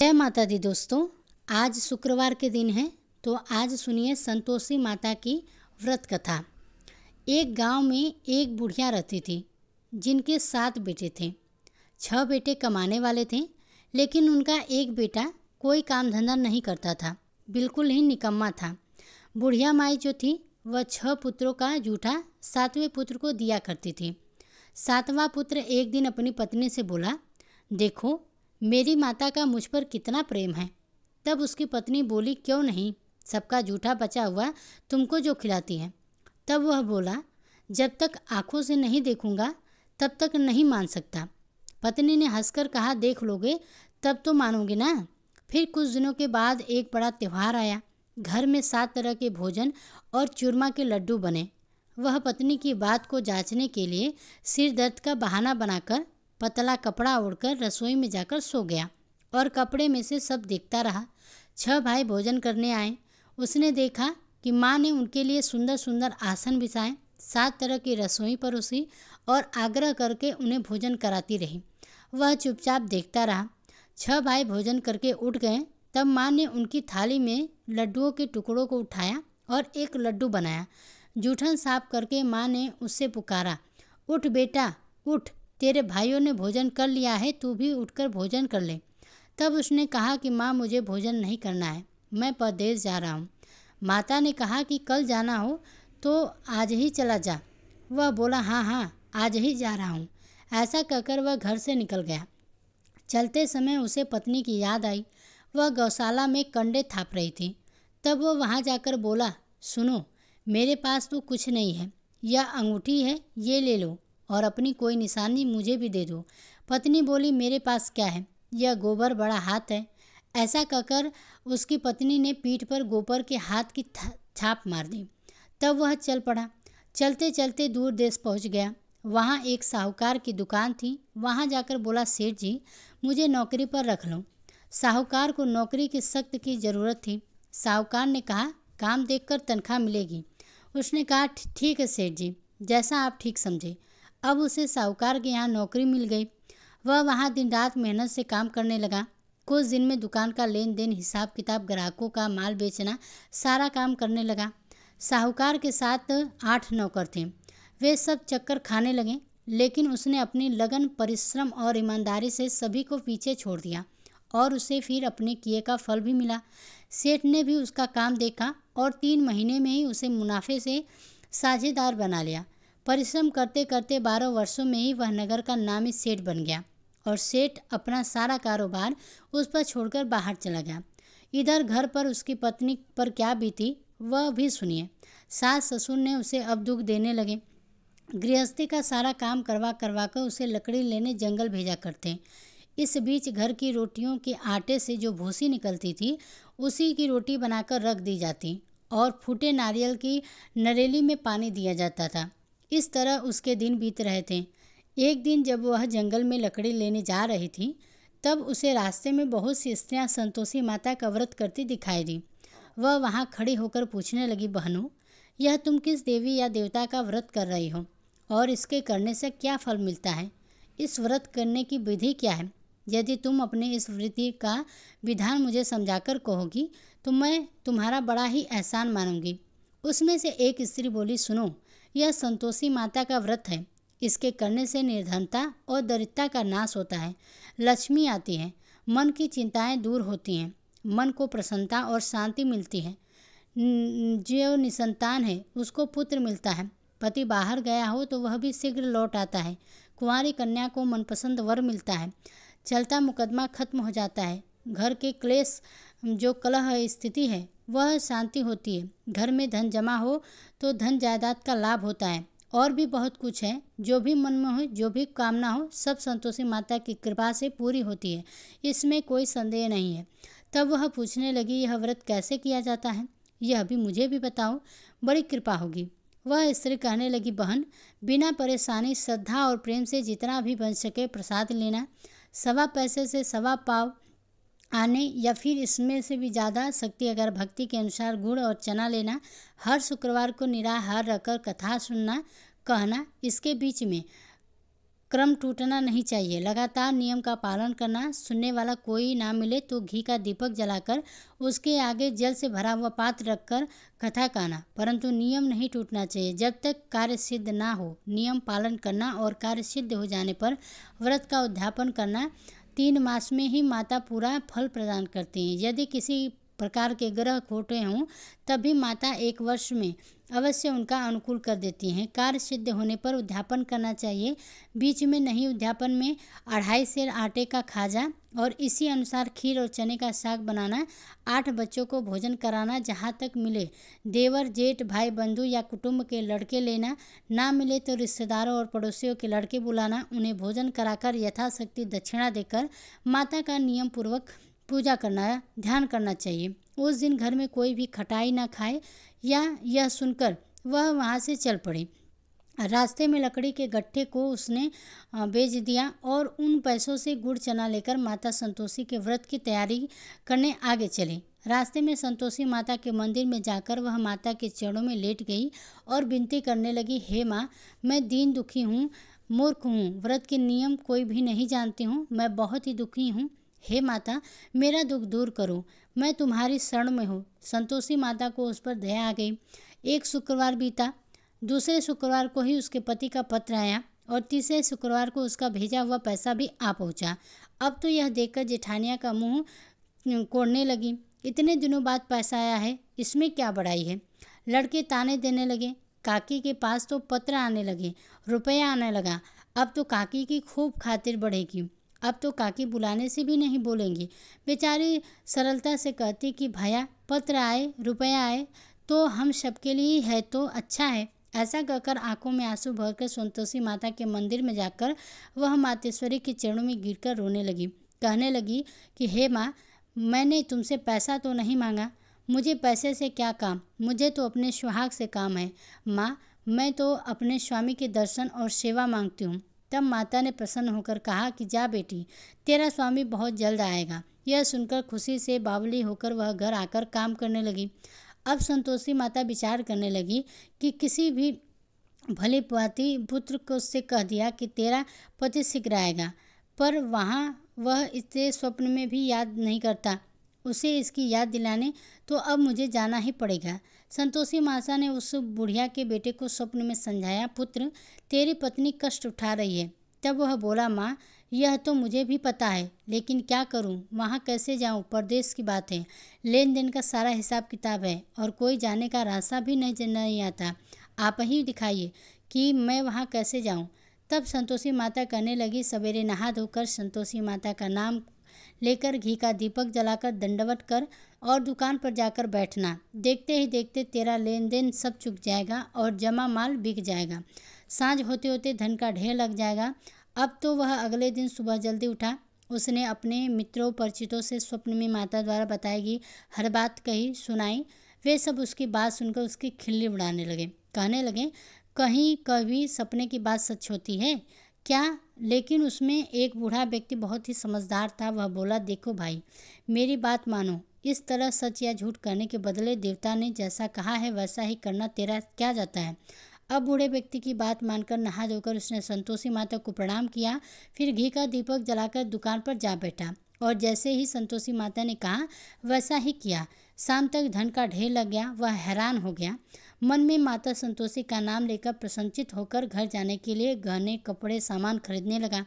जय माता दी दोस्तों। आज शुक्रवार के दिन है, तो आज सुनिए संतोषी माता की व्रत कथा। एक गांव में एक बुढ़िया रहती थी जिनके 7 बेटे थे। 6 बेटे कमाने वाले थे, लेकिन उनका एक बेटा कोई काम धंधा नहीं करता था, बिल्कुल ही निकम्मा था। बुढ़िया माई जो थी वह 6 पुत्रों का जूठा 7वें पुत्र को दिया करती थी। 7वां पुत्र एक दिन अपनी पत्नी से बोला, देखो मेरी माता का मुझ पर कितना प्रेम है। तब उसकी पत्नी बोली, क्यों नहीं, सबका जूठा बचा हुआ तुमको जो खिलाती है। तब वह बोला, जब तक आंखों से नहीं देखूंगा तब तक नहीं मान सकता। पत्नी ने हंसकर कहा, देख लोगे तब तो मानोगे ना। फिर कुछ दिनों के बाद एक बड़ा त्योहार आया। घर में 7 तरह के भोजन और चूरमा के लड्डू बने। वह पत्नी की बात को जांचने के लिए सिर दर्द का बहाना बनाकर पतला कपड़ा ओढ़कर रसोई में जाकर सो गया और कपड़े में से सब देखता रहा। 6 भाई भोजन करने आए। उसने देखा कि माँ ने उनके लिए सुंदर सुंदर आसन बिछाए, 7 तरह की रसोई परोसी और आग्रह करके उन्हें भोजन कराती रही। वह चुपचाप देखता रहा। 6 भाई भोजन करके उठ गए। तब माँ ने उनकी थाली में लड्डुओं के टुकड़ों को उठाया और एक लड्डू बनाया। जूठन साफ करके माँ ने उससे पुकारा, उठ बेटा उठ, तेरे भाइयों ने भोजन कर लिया है, तू भी उठकर भोजन कर ले। तब उसने कहा कि माँ मुझे भोजन नहीं करना है, मैं परदेश जा रहा हूँ। माता ने कहा कि कल जाना हो तो आज ही चला जा। वह बोला, हाँ हाँ आज ही जा रहा हूँ। ऐसा कहकर वह घर से निकल गया। चलते समय उसे पत्नी की याद आई। वह गौशाला में कंडे थाप रही थी। तब वह वहाँ जाकर बोला, सुनो मेरे पास तो कुछ नहीं है, यह अंगूठी है, ये ले लो और अपनी कोई निशानी मुझे भी दे दो। पत्नी बोली, मेरे पास क्या है, यह गोबर बड़ा हाथ है। ऐसा कहकर उसकी पत्नी ने पीठ पर गोबर के हाथ की छाप मार दी। तब वह चल पड़ा। चलते चलते दूर देश पहुंच गया। वहाँ एक साहूकार की दुकान थी। वहाँ जाकर बोला, सेठ जी मुझे नौकरी पर रख लो। साहूकार को नौकरी की सख्त की ज़रूरत थी। साहूकार ने कहा, काम देखकर तनख्वाह मिलेगी। उसने कहा, ठीक है सेठ जी, जैसा आप ठीक समझे। अब उसे साहूकार के यहाँ नौकरी मिल गई। वह वहाँ दिन रात मेहनत से काम करने लगा। कुछ दिन में दुकान का लेन देन, हिसाब किताब, ग्राहकों का माल बेचना, सारा काम करने लगा। साहूकार के साथ 8 नौकर थे। वे सब चक्कर खाने लगे, लेकिन उसने अपनी लगन, परिश्रम और ईमानदारी से सभी को पीछे छोड़ दिया और उसे फिर अपने किए का फल भी मिला। सेठ ने भी उसका काम देखा और 3 महीने में ही उसे मुनाफे से साझेदार बना लिया। परिश्रम करते करते 12 वर्षों में ही वह नगर का नामी सेठ बन गया और सेठ अपना सारा कारोबार उस पर छोड़कर बाहर चला गया। इधर घर पर उसकी पत्नी पर क्या बीती वह भी सुनिए। सास ससुर ने उसे अब दुख देने लगे। गृहस्थी का सारा काम करवा कर उसे लकड़ी लेने जंगल भेजा करते। इस बीच घर की रोटियों के आटे से जो भूसी निकलती थी उसी की रोटी बनाकर रख दी जाती और फूटे नारियल की नरेली में पानी दिया जाता था। इस तरह उसके दिन बीत रहे थे। एक दिन जब वह जंगल में लकड़ी लेने जा रही थी, तब उसे रास्ते में बहुत सी स्त्रियां संतोषी माता का व्रत करती दिखाई दी। वह वहां खड़ी होकर पूछने लगी, बहनों यह तुम किस देवी या देवता का व्रत कर रही हो और इसके करने से क्या फल मिलता है? इस व्रत करने की विधि क्या है? यदि तुम अपने इस विधि का विधान मुझे समझाकर कहोगी तो मैं तुम्हारा बड़ा ही एहसान मानूंगी। उसमें से एक स्त्री बोली, सुनो यह संतोषी माता का व्रत है। इसके करने से निर्धनता और दरिद्रता का नाश होता है, लक्ष्मी आती है, मन की चिंताएं दूर होती हैं, मन को प्रसन्नता और शांति मिलती है। जो निसंतान है उसको पुत्र मिलता है। पति बाहर गया हो तो वह भी शीघ्र लौट आता है। कुंवारी कन्या को मनपसंद वर मिलता है। चलता मुकदमा खत्म हो जाता है। घर के क्लेश, जो कलह स्थिति है वह शांति होती है। घर में धन जमा हो तो धन जायदाद का लाभ होता है। और भी बहुत कुछ है, जो भी मन में हो, जो भी कामना हो, सब संतोषी माता की कृपा से पूरी होती है, इसमें कोई संदेह नहीं है। तब वह पूछने लगी, यह व्रत कैसे किया जाता है, यह भी मुझे भी बताओ, बड़ी कृपा होगी। वह स्त्री कहने लगी, बहन बिना परेशानी, श्रद्धा और प्रेम से जितना भी बन सके प्रसाद लेना। 1.25 पैसे से 1.25 पाव आने या फिर इसमें से भी ज़्यादा शक्ति अगर भक्ति के अनुसार गुड़ और चना लेना। हर शुक्रवार को निराहार रखकर कथा सुनना, कहना। इसके बीच में क्रम टूटना नहीं चाहिए। लगातार नियम का पालन करना। सुनने वाला कोई ना मिले तो घी का दीपक जलाकर उसके आगे जल से भरा हुआ पात्र रखकर कथा कहना, परंतु नियम नहीं टूटना चाहिए। जब तक कार्य सिद्ध ना हो नियम पालन करना और कार्य सिद्ध हो जाने पर व्रत का उद्यापन करना। 3 मास में ही माता पूरा फल प्रदान करती हैं। यदि किसी प्रकार के ग्रह खोटे हों तब भी माता 1 वर्ष में अवश्य उनका अनुकूल कर देती हैं। कार्य सिद्ध होने पर उद्यापन करना चाहिए। बीच में नहीं। उद्यापन में 2.5 सेर आटे का खाजा और इसी अनुसार खीर और चने का साग बनाना। 8 बच्चों को भोजन कराना। जहाँ तक मिले देवर जेठ भाई बंधु या कुटुंब के लड़के लेना। ना मिले तो रिश्तेदारों और पड़ोसियों के लड़के बुलाना। उन्हें भोजन कराकर यथाशक्ति दक्षिणा देकर माता का नियम पूर्वक पूजा करना, ध्यान करना चाहिए। उस दिन घर में कोई भी खटाई ना खाए या यह सुनकर वह वहाँ से चल पड़े। रास्ते में लकड़ी के गट्ठे को उसने बेच दिया और उन पैसों से गुड़ चना लेकर माता संतोषी के व्रत की तैयारी करने आगे चले। रास्ते में संतोषी माता के मंदिर में जाकर वह माता के चरणों में लेट गई और विनती करने लगी, हे माँ, मैं दीन दुखी हूँ, मूर्ख हूँ, व्रत के नियम कोई भी नहीं जानती हूँ, मैं बहुत ही दुखी हूँ। हे माता, मेरा दुख दूर करो, मैं तुम्हारी शरण में हूँ। संतोषी माता को उस पर दया आ गई। एक शुक्रवार बीता। दूसरे शुक्रवार को ही उसके पति का पत्र आया और तीसरे शुक्रवार को उसका भेजा हुआ पैसा भी आ पहुंचा। अब तो यह देखकर जेठानिया का मुंह कोड़ने लगी। इतने दिनों बाद पैसा आया है, इसमें क्या बड़ाई है। लड़के ताने देने लगे। काकी के पास तो पत्र आने लगे, रुपया आने लगा। अब तो काकी की खूब खातिर बढ़ेगी। अब तो काकी बुलाने से भी नहीं बोलेंगी। बेचारी सरलता से कहती कि भैया पत्र आए, रुपया आए तो हम सबके लिए है तो अच्छा है। ऐसा कहकर आंखों में आंसू भरकर संतोषी माता के मंदिर में जाकर वह मातेश्वरी के चरणों में गिरकर रोने लगी। कहने लगी कि हे माँ, मैंने तुमसे पैसा तो नहीं मांगा, मुझे पैसे से क्या काम, मुझे तो अपने सुहाग से काम है। माँ, मैं तो अपने स्वामी के दर्शन और सेवा मांगती हूँ। तब माता ने प्रसन्न होकर कहा कि जा बेटी, तेरा स्वामी बहुत जल्द आएगा। यह सुनकर खुशी से बावली होकर वह घर आकर काम करने लगी। अब संतोषी माता विचार करने लगी कि किसी भी भली भांति पुत्र को उससे कह दिया कि तेरा पति शीघ्र आएगा, पर वहाँ वह इसे स्वप्न में भी याद नहीं करता। उसे इसकी याद दिलाने तो अब मुझे जाना ही पड़ेगा। संतोषी माता ने उस बुढ़िया के बेटे को स्वप्न में समझाया, पुत्र, तेरी पत्नी कष्ट उठा रही है। तब वह बोला, माँ, यह तो मुझे भी पता है, लेकिन क्या करूं, वहां कैसे जाऊं, परदेश की बात है, लेन देन का सारा हिसाब किताब है और कोई जाने का रास्ता भी नहीं आता। आप ही दिखाइए कि मैं वहां कैसे जाऊं। तब संतोषी माता कहने लगी, सवेरे नहा धोकर संतोषी माता का नाम लेकर घी का दीपक जलाकर दंडवत कर और दुकान पर जाकर बैठना। देखते ही देखते तेरा लेन देन सब चुक जाएगा और जमा माल बिक जाएगा। सांझ होते होते धन का ढेर लग जाएगा। अब तो वह अगले दिन सुबह जल्दी उठा। उसने अपने मित्रों परिचितों से स्वप्न में माता द्वारा बताई गई हर बात कही सुनाई। वे सब उसकी बात सुनकर उसकी खिल्ली उड़ाने लगे। कहने लगे, कहीं कभी सपने की बात सच होती है क्या। लेकिन उसमें एक बूढ़ा व्यक्ति बहुत ही समझदार था। वह बोला, देखो भाई, मेरी बात मानो, इस तरह सच या झूठ करने के बदले देवता ने जैसा कहा है वैसा ही करना तेरा क्या जाता है। अब बूढ़े व्यक्ति की बात मानकर नहा धोकर उसने संतोषी माता को प्रणाम किया। फिर घी का दीपक जलाकर दुकान पर जा बैठा और जैसे ही संतोषी माता ने कहा वैसा ही किया। शाम तक धन का ढेर लग गया। वह हैरान हो गया। मन में माता संतोषी का नाम लेकर प्रसन्नचित होकर घर जाने के लिए गहने कपड़े सामान खरीदने लगा।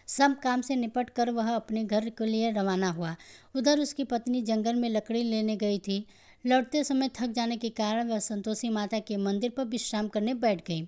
सब काम से निपट कर वह अपने घर के लिए रवाना हुआ। उधर उसकी पत्नी जंगल में लकड़ी लेने गई थी। लौटते समय थक जाने के कारण वह संतोषी माता के मंदिर पर विश्राम करने बैठ गई।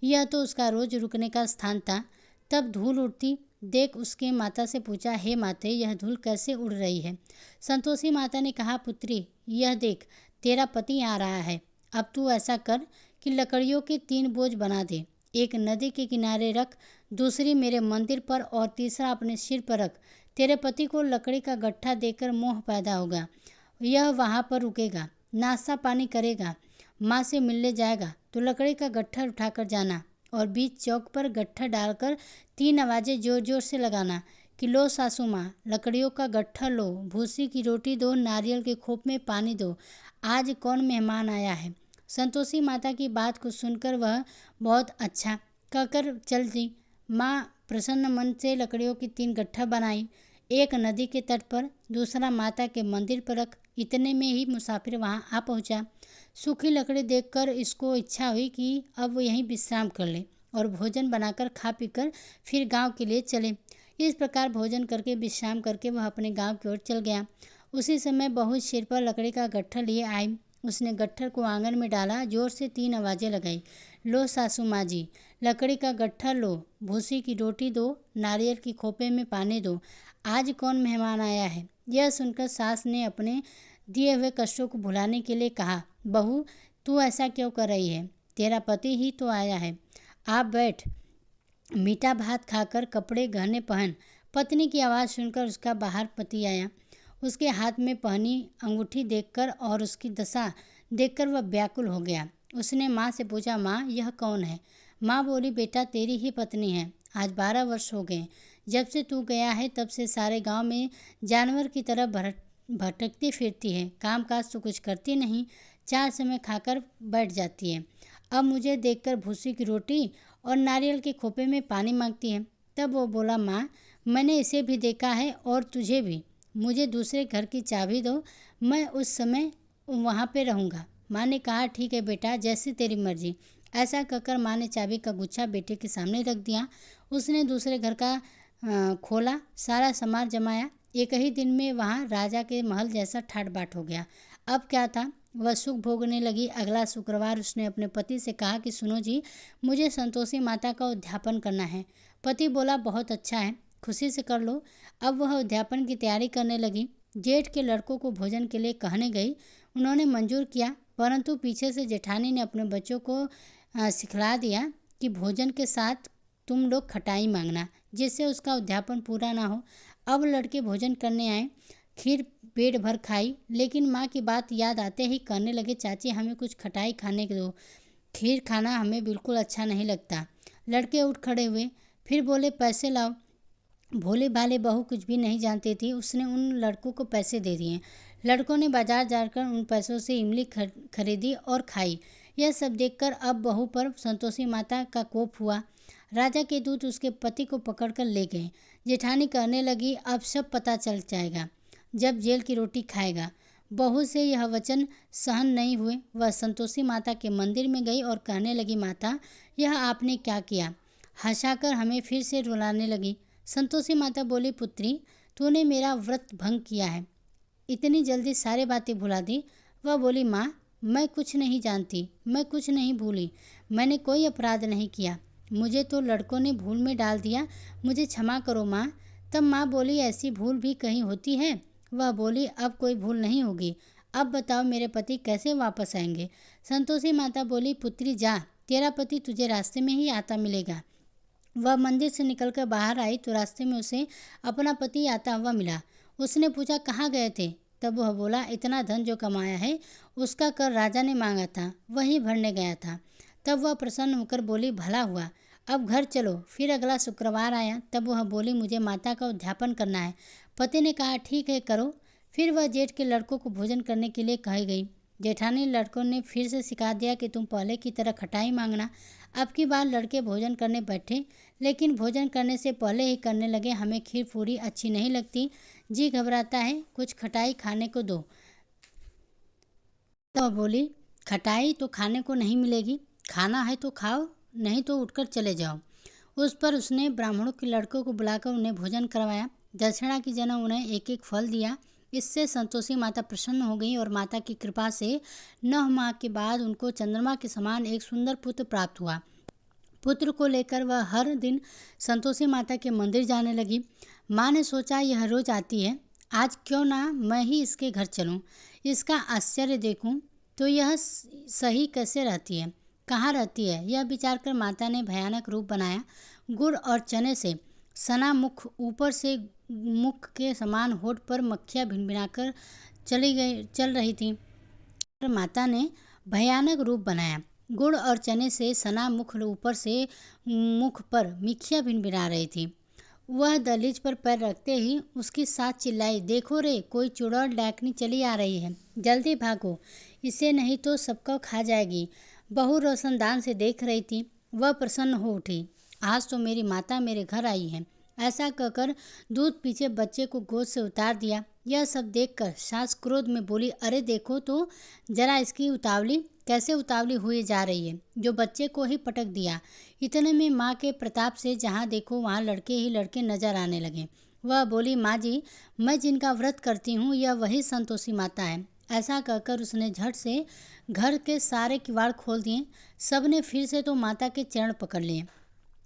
यह तो उसका रोज रुकने का स्थान था। तब धूल उड़ती देख उसके माता से पूछा, हे माते, यह धूल कैसे उड़ रही है। संतोषी माता ने कहा, पुत्री, यह देख, तेरा पति आ रहा है। अब तू ऐसा कर कि लकड़ियों के 3 बोझ बना दे। एक नदी के किनारे रख, दूसरी मेरे मंदिर पर और तीसरा अपने सिर पर रख। तेरे पति को लकड़ी का गट्ठा देकर मोह पैदा होगा। यह वहाँ पर रुकेगा, नाश्ता पानी करेगा, माँ से मिलने जाएगा तो लकड़ी का गट्ठा उठाकर जाना और बीच चौक पर गट्ठा डालकर 3 आवाज़ें जोर जोर से लगाना कि लो सासू माँ, लकड़ियों का गट्ठा लो, भूसी की रोटी दो, नारियल के खोप में पानी दो, आज कौन मेहमान आया है। संतोषी माता की बात को सुनकर वह बहुत अच्छा कहकर चल दी। माँ प्रसन्न मन से लकड़ियों की 3 गट्ठा बनाई, एक नदी के तट पर, दूसरा माता के मंदिर पर रख। इतने में ही मुसाफिर वहाँ आ पहुँचा। सूखी लकड़ी देखकर इसको इच्छा हुई कि अब वो यहीं विश्राम कर ले और भोजन बनाकर खा पीकर फिर गांव के लिए चले। इस प्रकार भोजन करके विश्राम करके वह अपने गांव की ओर चल गया। उसी समय बहू सिर पर लकड़ी का गट्ठर लिए आई। उसने गट्ठर को आंगन में डाला, जोर से 3 आवाजें लगाई। लो सासू माँ जी, लकड़ी का गट्ठर लो, भूसी की रोटी दो, नारियल की खोपे में पानी दो, आज कौन मेहमान आया है। यह सुनकर सास ने अपने दिए हुए कष्टों को भुलाने के लिए कहा, बहू तू ऐसा क्यों कर रही है, तेरा पति ही तो आया है, आप बैठ, मीठा भात खाकर कपड़े गहने पहन। पत्नी की आवाज़ सुनकर उसका बाहर पति आया। उसके हाथ में पहनी अंगूठी देखकर और उसकी दशा देखकर वह व्याकुल हो गया। उसने माँ से पूछा, माँ यह कौन है। माँ बोली, बेटा तेरी ही पत्नी है, आज 12 वर्ष हो गए, जब से तू गया है तब से सारे गांव में जानवर की तरह भटकती फिरती है, काम काज तो कुछ करती नहीं, 4 समय खाकर बैठ जाती है, अब मुझे देखकर भूसी की रोटी और नारियल के खोपे में पानी मांगती है। तब वो बोला, माँ मैंने इसे भी देखा है और तुझे भी, मुझे दूसरे घर की चाबी दो, मैं उस समय वहाँ पे रहूँगा। माँ ने कहा, ठीक है बेटा, जैसी तेरी मर्जी। ऐसा कहकर माँ ने चाबी का गुच्छा बेटे के सामने रख दिया। उसने दूसरे घर का खोला, सारा सामान जमाया। एक ही दिन में वहाँ राजा के महल जैसा ठाट बाट हो गया। अब क्या था, वह सुख भोगने लगी। अगला शुक्रवार उसने अपने पति से कहा कि सुनो जी, मुझे संतोषी माता का उद्यापन करना है। पति बोला, बहुत अच्छा है, खुशी से कर लो। अब वह उद्यापन की तैयारी करने लगी। जेठ के लड़कों को भोजन के लिए कहने गई। उन्होंने मंजूर किया, परंतु पीछे से जेठानी ने अपने बच्चों को सिखला दिया कि भोजन के साथ तुम लोग खटाई मांगना, जिससे उसका उद्यापन पूरा ना हो। अब लड़के भोजन करने आए, खीर पेट भर खाई, लेकिन माँ की बात याद आते ही कहने लगे, चाची हमें कुछ खटाई खाने दो, खीर खाना हमें बिल्कुल अच्छा नहीं लगता। लड़के उठ खड़े हुए, फिर बोले, पैसे लाओ। भोले भाले बहू कुछ भी नहीं जानती थी, उसने उन लड़कों को पैसे दे दिए। लड़कों ने बाजार जाकर उन पैसों से इमली खरीदी और खाई। यह सब देखकर अब बहू पर संतोषी माता का कोप हुआ। राजा के दूत उसके पति को पकड़कर ले गए। जेठानी कहने लगी, अब सब पता चल जाएगा जब जेल की रोटी खाएगा। बहू से यह वचन सहन नहीं हुए। वह संतोषी माता के मंदिर में गई और कहने लगी, माता यह आपने क्या किया। हंसाकर हमें फिर से रुलाने लगी। संतोषी माता बोली, पुत्री तूने मेरा व्रत भंग किया है, इतनी जल्दी सारी बातें भुला दी। वह बोली, माँ मैं कुछ नहीं जानती, मैं कुछ नहीं भूली, मैंने कोई अपराध नहीं किया, मुझे तो लड़कों ने भूल में डाल दिया, मुझे क्षमा करो माँ। तब माँ बोली, ऐसी भूल भी कहीं होती है। वह बोली, अब कोई भूल नहीं होगी, अब बताओ मेरे पति कैसे वापस आएंगे। संतोषी माता बोली, पुत्री जा, तेरा पति तुझे रास्ते में ही आता मिलेगा। वह मंदिर से निकलकर बाहर आई तो रास्ते में उसे अपना पति आता हुआ मिला। उसने पूछा, कहाँ गए थे। तब वह बोला, इतना धन जो कमाया है उसका कर राजा ने मांगा था, वही भरने गया था। तब वह प्रसन्न होकर बोली, भला हुआ, अब घर चलो। फिर अगला शुक्रवार आया, तब वह बोली, मुझे माता का उद्यापन करना है। पति ने कहा, ठीक है करो। फिर वह जेठ के लड़कों को भोजन करने के लिए कही गई। जेठानी लड़कों ने फिर से सिखा दिया कि तुम पहले की तरह खटाई मांगना। अब की बार लड़के भोजन करने बैठे, लेकिन भोजन करने से पहले ही करने लगे, हमें खीर पूरी अच्छी नहीं लगती, जी घबराता है, कुछ खटाई खाने को दो। तो बोली, खटाई तो खाने को नहीं मिलेगी, खाना है तो खाओ, नहीं तो उठकर चले जाओ। उस पर उसने ब्राह्मणों के लड़कों को बुलाकर उन्हें भोजन करवाया। दक्षिणा की जगह उन्हें एक एक फल दिया। इससे संतोषी माता प्रसन्न हो गई और माता की कृपा से 9 माह के बाद उनको चंद्रमा के समान एक सुंदर पुत्र प्राप्त हुआ। पुत्र को लेकर वह हर दिन संतोषी माता के मंदिर जाने लगी। माँ ने सोचा, यह रोज आती है, आज क्यों ना मैं ही इसके घर चलूं, इसका आश्चर्य देखूं तो यह सही कैसे रहती है, कहाँ रहती है। यह विचार कर माता ने भयानक रूप बनाया। गुड़ और चने से सना मुख, ऊपर से मुख के समान होठ पर मक्खियाँ भिनभिनाकर चल रही थी। माता ने भयानक रूप बनाया। गुड़ और चने से सना मुख, ऊपर से मुख पर मक्खियाँ भिनभिना रही थी। वह दहलीज पर पैर रखते ही उसकी सास चिल्लाई, देखो रे, कोई चुड़ैल डाकनी चली आ रही है, जल्दी भागो, इसे नहीं तो सबको खा जाएगी। बहू रोशनदान से देख रही थी। वह प्रसन्न हो उठी। आज तो मेरी माता मेरे घर आई है। ऐसा कहकर दूध पीछे बच्चे को गोद से उतार दिया। यह सब देखकर सास क्रोध में बोली, अरे देखो तो जरा इसकी उतावली कैसे उतावली हुई जा रही है, जो बच्चे को ही पटक दिया। इतने में माँ के प्रताप से जहाँ देखो वहाँ लड़के ही लड़के नजर आने लगे। वह बोली, माँ जी, मैं जिनका व्रत करती हूँ यह वही संतोषी माता है। ऐसा कहकर उसने झट से घर के सारे किवाड़ खोल दिए। सबने फिर से तो माता के चरण पकड़ लिए।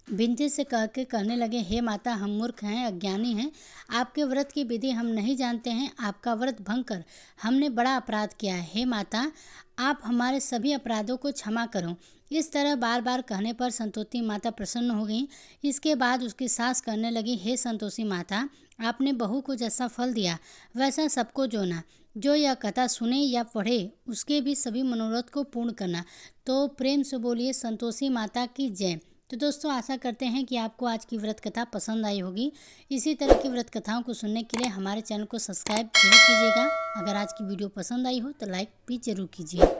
विनती से कहने लगे, हे माता, हम मूर्ख हैं, अज्ञानी हैं, आपके व्रत की विधि हम नहीं जानते हैं। आपका व्रत भंग कर हमने बड़ा अपराध किया है। हे माता, आप हमारे सभी अपराधों को क्षमा करो। इस तरह बार बार कहने पर संतोषी माता प्रसन्न हो गई। इसके बाद उसकी सास कहने लगी, हे संतोषी माता, आपने बहू को जैसा फल दिया वैसा सबको जोना। जो यह कथा सुने या पढ़े उसके भी सभी मनोरथ को पूर्ण करना। तो प्रेम से बोलिए संतोषी माता की जय। तो दोस्तों, आशा करते हैं कि आपको आज की व्रत कथा पसंद आई होगी। इसी तरह की व्रत कथाओं को सुनने के लिए हमारे चैनल को सब्सक्राइब जरूर कीजिएगा। अगर आज की वीडियो पसंद आई हो तो लाइक भी जरूर कीजिए।